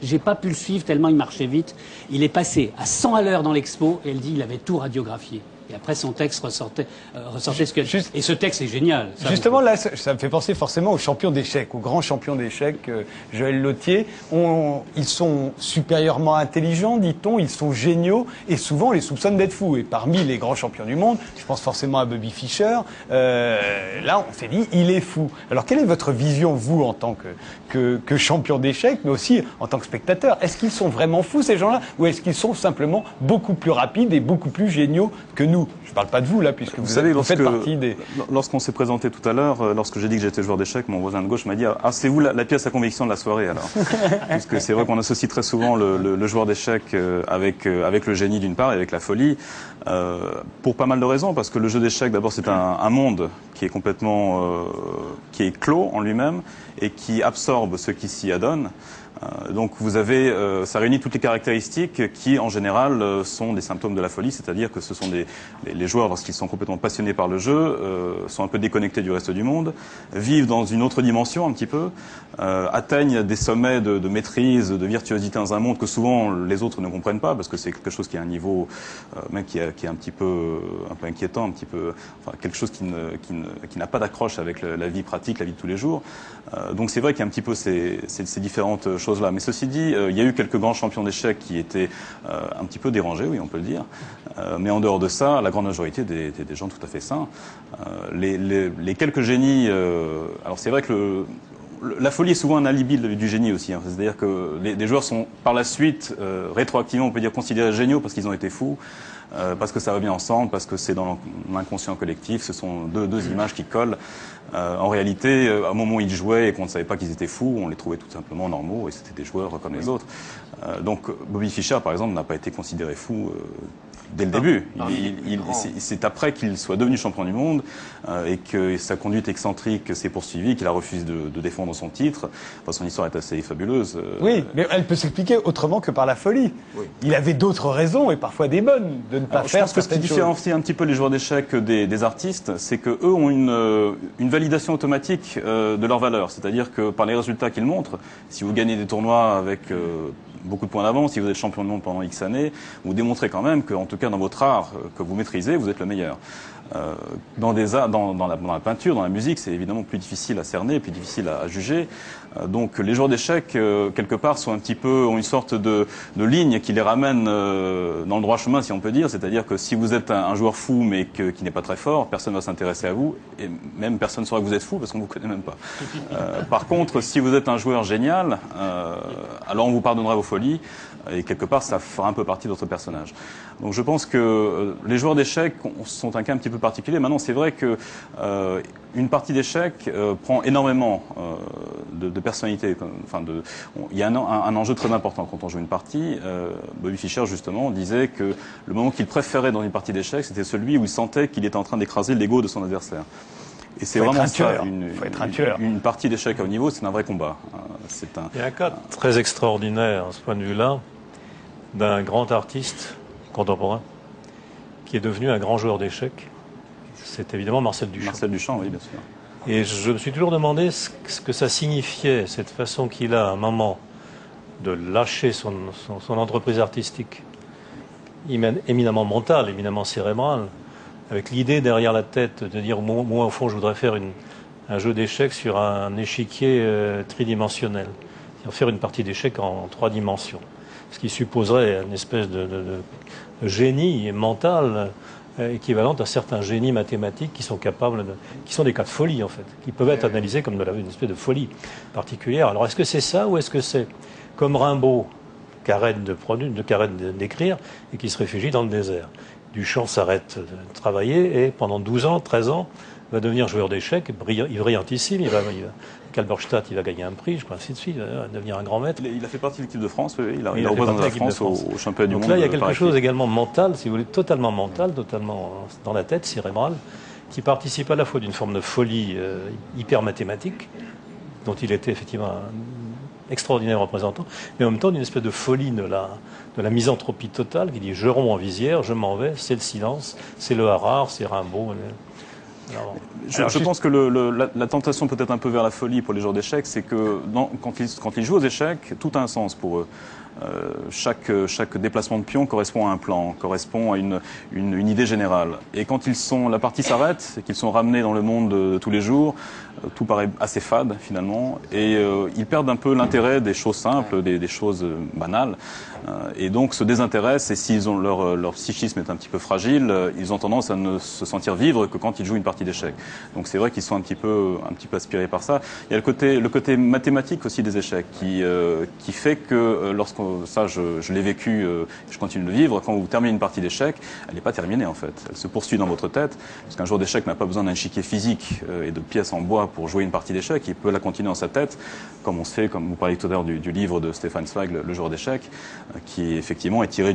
j'ai pas pu le suivre tellement il marchait vite. Il est passé à 100 à l'heure dans l'expo et elle dit il avait tout radiographié. Et après, son texte ressortait ce que... Et ce texte est génial. Justement, là, ça me fait penser forcément aux champions d'échecs, aux grands champions d'échecs, Joël Lautier. Ils sont supérieurement intelligents, dit-on, ils sont géniaux, et souvent on les soupçonne d'être fous. Et parmi les grands champions du monde, je pense forcément à Bobby Fischer, là, on s'est dit, il est fou. Alors, quelle est votre vision, vous, en tant que champion d'échecs, mais aussi en tant que spectateur? Est-ce qu'ils sont vraiment fous, ces gens-là, ou est-ce qu'ils sont simplement beaucoup plus rapides et beaucoup plus géniaux que nous? Je ne parle pas de vous, là, puisque vous faites partie des... Lorsqu'on s'est présenté tout à l'heure, lorsque j'ai dit que j'étais joueur d'échecs, mon voisin de gauche m'a dit « Ah, c'est vous la pièce à conviction de la soirée, alors ?» Puisque c'est vrai qu'on associe très souvent le joueur d'échecs avec le génie, d'une part, et avec la folie, pour pas mal de raisons. Parce que le jeu d'échecs, d'abord, c'est un monde qui est complètement... qui est clos en lui-même, et qui absorbe ceux qui s'y adonnent. Donc vous avez, ça réunit toutes les caractéristiques qui, en général, sont des symptômes de la folie, c'est-à-dire que ce sont les joueurs, lorsqu'ils sont complètement passionnés par le jeu, sont un peu déconnectés du reste du monde, vivent dans une autre dimension un petit peu, atteignent des sommets de maîtrise, de virtuosité dans un monde que souvent les autres ne comprennent pas, parce que c'est quelque chose qui a un niveau même qui est un peu inquiétant, un petit peu, enfin quelque chose qui n'a pas d'accroche avec la vie pratique, la vie de tous les jours. Donc c'est vrai qu'il y a un petit peu ces différentes choses-là. Mais ceci dit, il y a eu quelques grands champions d'échecs qui étaient un petit peu dérangés, oui, on peut le dire. Mais en dehors de ça, la grande majorité des gens tout à fait sains. Les quelques génies... alors c'est vrai que la folie est souvent un alibi du génie aussi. Hein. C'est-à-dire que les joueurs sont par la suite, rétroactivement, on peut dire, considérés géniaux parce qu'ils ont été fous. Parce que ça va bien ensemble, parce que c'est dans l'inconscient collectif, ce sont deux images qui collent. En réalité, au moment où ils jouaient et qu'on ne savait pas qu'ils étaient fous, on les trouvait tout simplement normaux et c'était des joueurs comme les autres. Donc Bobby Fischer, par exemple, n'a pas été considéré fou dès le début. C'est après qu'il soit devenu champion du monde et que sa conduite excentrique s'est poursuivie, qu'il a refusé de défendre son titre. Enfin, son histoire est assez fabuleuse. Oui, mais elle peut s'expliquer autrement que par la folie. Oui. Il avait d'autres raisons, et parfois des bonnes, de ne pas faire certaines choses. Je pense que ce qui différencie un petit peu les joueurs d'échecs des artistes, c'est qu'eux ont une validation automatique de leur valeur. C'est-à-dire que par les résultats qu'ils montrent, si vous gagnez des tournois avec... beaucoup de points d'avance, si vous êtes champion du monde pendant X années, vous démontrez quand même qu'en tout cas dans votre art que vous maîtrisez, vous êtes le meilleur. Dans la peinture, dans la musique, c'est évidemment plus difficile à cerner, plus difficile à juger. Donc les joueurs d'échecs, quelque part, ont une sorte de ligne qui les ramène dans le droit chemin, si on peut dire. C'est-à-dire que si vous êtes un joueur fou, mais qui n'est pas très fort, personne ne va s'intéresser à vous, et même personne ne saura que vous êtes fou, parce qu'on ne vous connaît même pas. Par contre, si vous êtes un joueur génial, alors on vous pardonnera vos folies, et quelque part, ça fera un peu partie de votre personnage. Donc je pense que les joueurs d'échecs sont un cas un petit peu particulier. Maintenant, c'est vrai que une partie d'échecs prend énormément de personnalité. Il y a un enjeu très important quand on joue une partie. Bobby Fischer, justement, disait que le moment qu'il préférait dans une partie d'échecs, c'était celui où il sentait qu'il était en train d'écraser l'ego de son adversaire. Et c'est vraiment ça, une partie d'échecs à haut niveau, c'est un vrai combat. Il y a un cas très extraordinaire, à ce point de vue-là, d'un grand artiste contemporain qui est devenu un grand joueur d'échecs. C'est évidemment Marcel Duchamp. Marcel Duchamp, oui, bien sûr. Et je me suis toujours demandé ce que ça signifiait, cette façon qu'il a à un moment de lâcher son entreprise artistique, éminemment mentale, éminemment cérébrale, avec l'idée derrière la tête de dire moi au fond je voudrais faire un jeu d'échecs sur un échiquier tridimensionnel, c'est-à-dire faire une partie d'échecs en 3 dimensions, ce qui supposerait une espèce de génie mental équivalente à certains génies mathématiques qui sont qui sont des cas de folie en fait, qui peuvent être analysés comme une espèce de folie particulière. Alors est-ce que c'est ça ou est-ce que c'est comme Rimbaud qu'arrête d'écrire et qui se réfugie dans le désert? Duchamp s'arrête de travailler et pendant 12 ans, 13 ans, va devenir joueur d'échecs, brillantissime. Kalberstadt, il va gagner un prix, je crois, ainsi de suite, il va devenir un grand maître. Il a fait partie de l'équipe de France, oui, il a représenté la France au championnat du monde. Donc là, il y a quelque chose également mental, si vous voulez, totalement mental, totalement dans la tête, cérébrale, qui participe à la fois d'une forme de folie hyper mathématique, dont il était effectivement un extraordinaire représentant, mais en même temps d'une espèce de folie de la misanthropie totale, qui dit je romps en visière, je m'en vais, c'est le silence, c'est le Harare, c'est Rimbaud. Je pense que la tentation peut-être un peu vers la folie pour les joueurs d'échecs, c'est que quand ils jouent aux échecs, tout a un sens pour eux. Chaque déplacement de pion correspond à un plan, correspond à une idée générale. Et quand la partie s'arrête et qu'ils sont ramenés dans le monde de tous les jours, tout paraît assez fade finalement, et ils perdent un peu l'intérêt des choses simples, des choses banales, et donc se désintéressent. Et s'ils ont leur psychisme est un petit peu fragile, ils ont tendance à ne se sentir vivre que quand ils jouent une partie d'échecs. Donc c'est vrai qu'ils sont un petit peu aspirés par ça. Il y a le côté mathématique aussi des échecs qui fait que je l'ai vécu, je continue de le vivre. Quand vous terminez une partie d'échecs, elle n'est pas terminée en fait. Elle se poursuit dans votre tête, parce qu'un joueur d'échecs n'a pas besoin d'un chiquier physique et de pièces en bois pour jouer une partie d'échecs. Il peut la continuer dans sa tête, comme on sait, comme vous parliez tout à l'heure du livre de Stefan Zweig, le joueur d'échecs, qui effectivement est tiré